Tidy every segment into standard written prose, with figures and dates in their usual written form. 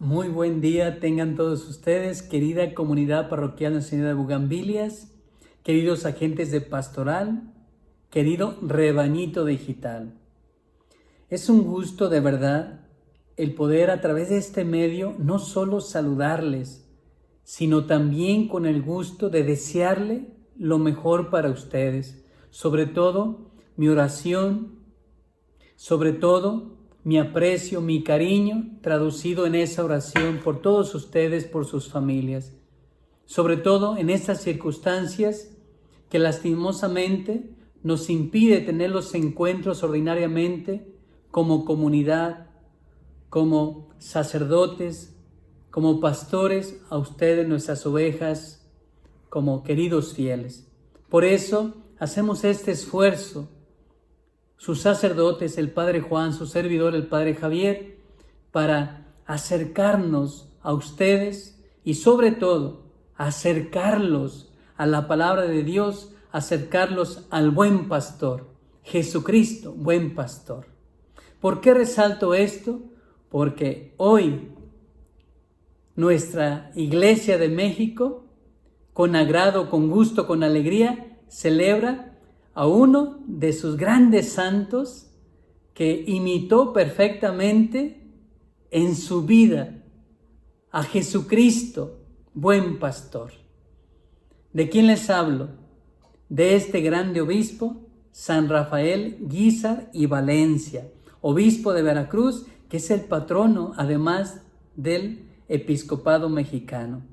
Muy buen día tengan todos ustedes, querida comunidad parroquial Nuestra Señora de Bugambilias, queridos agentes de pastoral, querido rebañito digital. Es un gusto de verdad el poder a través de este medio no solo saludarles, sino también con el gusto de desearle lo mejor para ustedes. Sobre todo mi oración, sobre todo mi aprecio, mi cariño, traducido en esa oración por todos ustedes, por sus familias. Sobre todo en estas circunstancias que lastimosamente nos impide tener los encuentros ordinariamente como comunidad, como sacerdotes, como pastores, a ustedes, nuestras ovejas, como queridos fieles. Por eso hacemos este esfuerzo, sus sacerdotes, el Padre Juan, su servidor, el Padre Javier, para acercarnos a ustedes y sobre todo acercarlos a la palabra de Dios, acercarlos al buen pastor, Jesucristo, buen pastor. ¿Por qué resalto esto? Porque hoy nuestra Iglesia de México, con agrado, con gusto, con alegría, celebra a uno de sus grandes santos que imitó perfectamente en su vida a Jesucristo, buen pastor. ¿De quién les hablo? De este grande obispo, San Rafael Guízar y Valencia, obispo de Veracruz, que es el patrono, además del episcopado mexicano.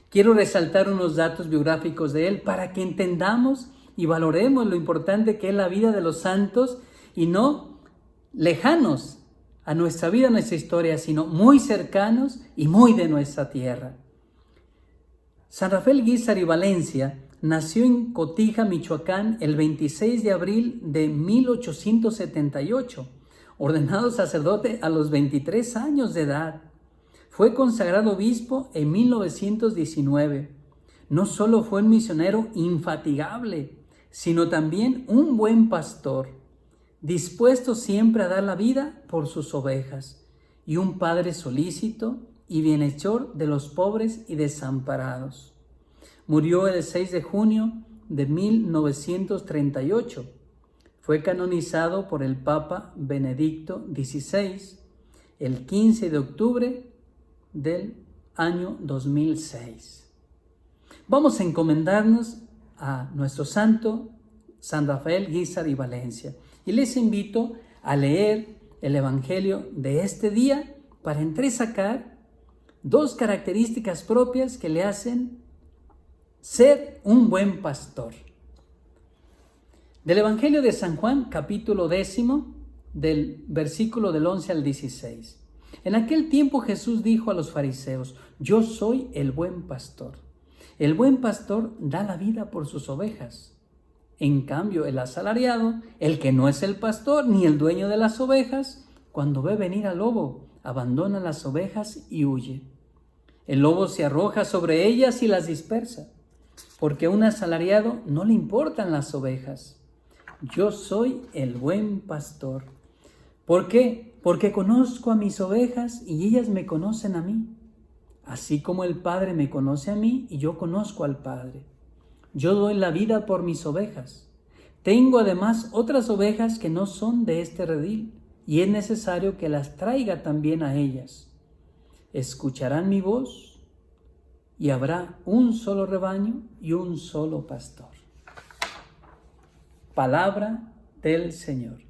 Quiero resaltar unos datos biográficos de él para que entendamos y valoremos lo importante que es la vida de los santos y no lejanos a nuestra vida, a nuestra historia, sino muy cercanos y muy de nuestra tierra. San Rafael Guízar y Valencia nació en Cotija, Michoacán, el 26 de abril de 1878, ordenado sacerdote a los 23 años de edad. Fue consagrado obispo en 1919. No solo fue un misionero infatigable, sino también un buen pastor, dispuesto siempre a dar la vida por sus ovejas, y un padre solícito y bienhechor de los pobres y desamparados. Murió el 6 de junio de 1938. Fue canonizado por el Papa Benedicto XVI el 15 de octubre del año 2006. Vamos a encomendarnos a nuestro santo, San Rafael Guízar y Valencia. Y les invito a leer el Evangelio de este día para entresacar dos características propias que le hacen ser un buen pastor. Del Evangelio de San Juan, capítulo 10, del versículo del 11 al 16. En aquel tiempo Jesús dijo a los fariseos: yo soy el buen pastor. El buen pastor da la vida por sus ovejas. En cambio, el asalariado, el que no es el pastor ni el dueño de las ovejas, cuando ve venir al lobo, abandona las ovejas y huye. El lobo se arroja sobre ellas y las dispersa, porque a un asalariado no le importan las ovejas. Yo soy el buen pastor. ¿Por qué? Porque conozco a mis ovejas y ellas me conocen a mí. Así como el Padre me conoce a mí y yo conozco al Padre. Yo doy la vida por mis ovejas. Tengo además otras ovejas que no son de este redil y es necesario que las traiga también a ellas. Escucharán mi voz y habrá un solo rebaño y un solo pastor. Palabra del Señor.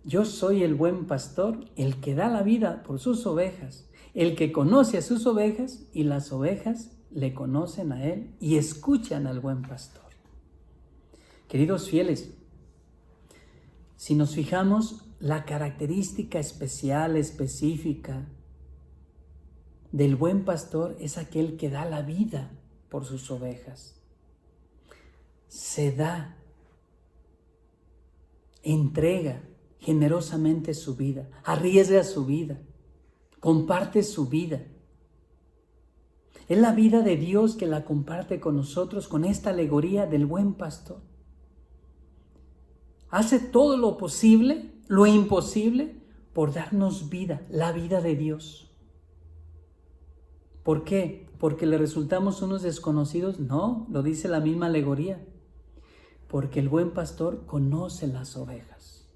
Yo soy el buen pastor, el que da la vida por sus ovejas, el que conoce a sus ovejas y las ovejas le conocen a él y escuchan al buen pastor. Queridos fieles, si nos fijamos, la característica especial, específica del buen pastor es aquel que da la vida por sus ovejas. Se da, entrega generosamente su vida, arriesga su vida, comparte su vida. Es la vida de Dios que la comparte con nosotros con esta alegoría del buen pastor. Hace todo lo posible, lo imposible, por darnos vida, la vida de Dios. ¿Por qué? ¿Porque le resultamos unos desconocidos? No, lo dice la misma alegoría. Porque el buen pastor conoce las ovejas.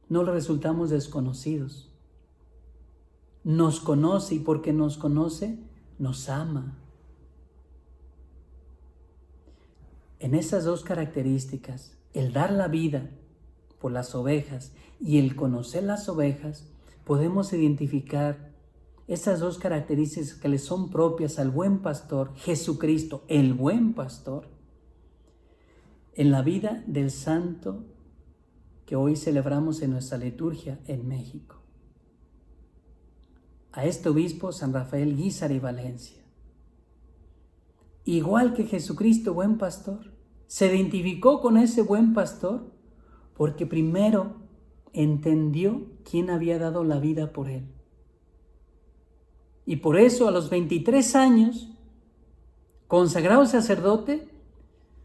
No le resultamos desconocidos. Nos conoce, y porque nos conoce, nos ama. En esas dos características, el dar la vida por las ovejas y el conocer las ovejas, podemos identificar esas dos características que le son propias al buen pastor, Jesucristo, el buen pastor, en la vida del santo que hoy celebramos en nuestra liturgia en México. A este obispo, San Rafael Guízar y Valencia. Igual que Jesucristo, buen pastor, se identificó con ese buen pastor porque primero entendió quién había dado la vida por él. Y por eso a los 23 años, consagrado sacerdote,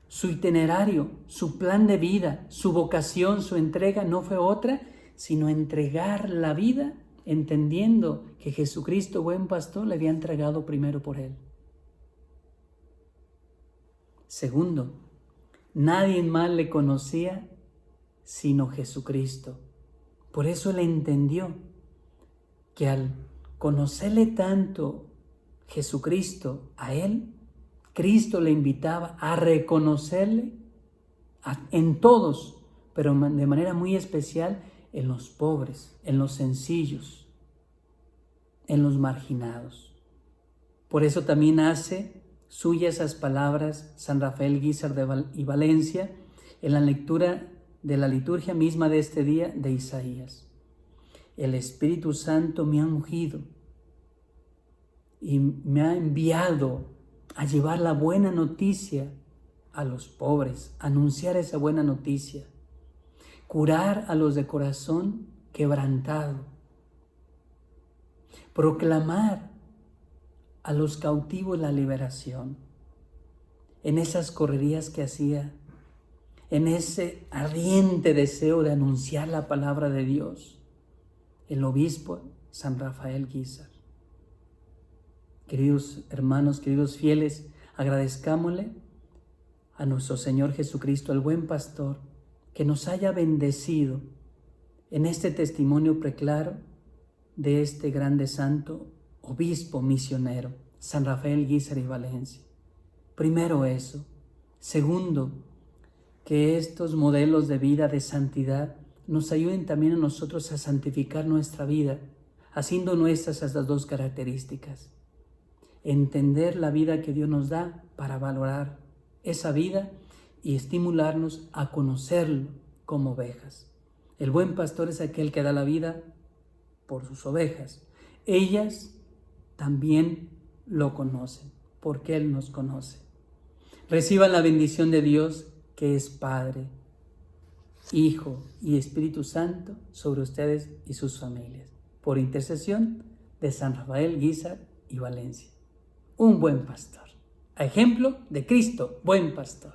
su itinerario, su plan de vida, su vocación, su entrega no fue otra, sino entregar la vida, entendiendo que Jesucristo, buen pastor, le había entregado primero por él. Segundo, nadie más le conocía sino Jesucristo. Por eso él entendió que al conocerle tanto Jesucristo a él, Cristo le invitaba a reconocerle en todos, pero de manera muy especial en los pobres, en los sencillos, en los marginados. Por eso también hace suyas esas palabras San Rafael Guízar y Valencia en la lectura de la liturgia misma de este día de Isaías. El Espíritu Santo me ha ungido y me ha enviado a llevar la buena noticia a los pobres, anunciar esa buena noticia, curar a los de corazón quebrantado, proclamar a los cautivos la liberación. En esas correrías que hacía, en ese ardiente deseo de anunciar la palabra de Dios, el obispo San Rafael Guízar. Queridos hermanos, queridos fieles, agradezcámosle a nuestro Señor Jesucristo, el buen pastor, que nos haya bendecido en este testimonio preclaro de este grande santo, obispo misionero, San Rafael Guízar y Valencia. Primero eso. Segundo, que estos modelos de vida de santidad nos ayuden también a nosotros a santificar nuestra vida, haciendo nuestras estas dos características. Entender la vida que Dios nos da para valorar esa vida y estimularnos a conocerlo como ovejas. El buen pastor es aquel que da la vida por sus ovejas. Ellas también lo conocen, porque Él nos conoce. Reciban la bendición de Dios, que es Padre, Hijo y Espíritu Santo, sobre ustedes y sus familias, por intercesión de San Rafael Guízar y Valencia. Un buen pastor, a ejemplo de Cristo, buen pastor.